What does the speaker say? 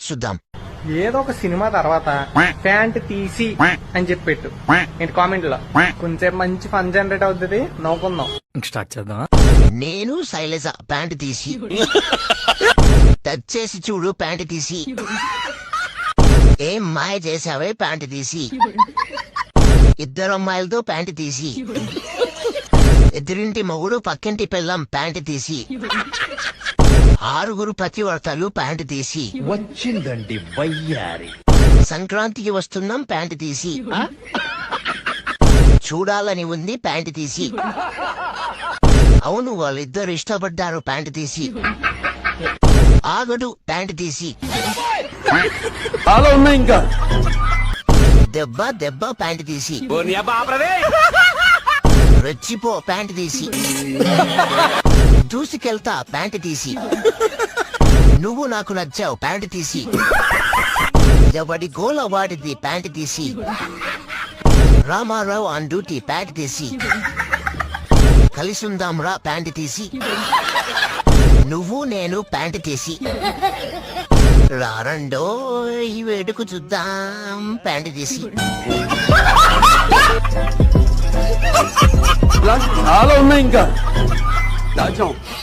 చూద్దాం. ఏదో ఒక సినిమా తర్వాత ప్యాంట్ తీసి అని చెప్పి పెట్టు ఏంటి కామెంట్ లో, కొంచెం మంచి ఫన్ జనరేట్ అవుతుంది, నవ్వుకుందాం. స్టార్ట్ చేద్దాం. నేను శైలజ ప్యాంట్ తీసి, టచ్ చేసి చూడు ప్యాంట్ తీసి, ఏం మాయ చేసావే ప్యాంట్ తీసి, ఇద్దరు అమ్మాయిలతో ప్యాంట్ తీసి, ఎదురింటి మొగుడు పక్కింటి పిల్లం ప్యాంట్ తీసి, 6 పతివర్తలు ప్యాంట్ తీసి, వచ్చిందండి వయ్యారి, సంక్రాంతికి వస్తున్నాం ప్యాంట్ తీసి, చూడాలని ఉంది ప్యాంట్ తీసి, అవును వాళ్ళిద్దరు ఇష్టపడ్డారు ప్యాంట్ తీసి, ఆగడు ప్యాంట్ తీసి, చాలా ఉన్నాయి ఇంకా, దెబ్బ దెబ్బ ప్యాంట్ తీసి, రెచ్చిపో ప్యాంట్ తీసి, దూసుకెళ్తా ప్యాంట్ తీసి, నువ్వు నాకు నచ్చావు ప్యాంట్ తీసి, ఎవడి గోల వాడిది ప్యాంట్ తీసి, రామారావు ఆన్ డ్యూటీ ప్యాంట్ తీసి, కలిసుందాం రా ప్యాంట్ తీసి, నువ్వు నేను ప్యాంట్ తీసి, రారండో ఈ వేడుకు చూద్దాం ప్యాంట్ తీసి. చాలా ఉన్నాయి ఇంకా.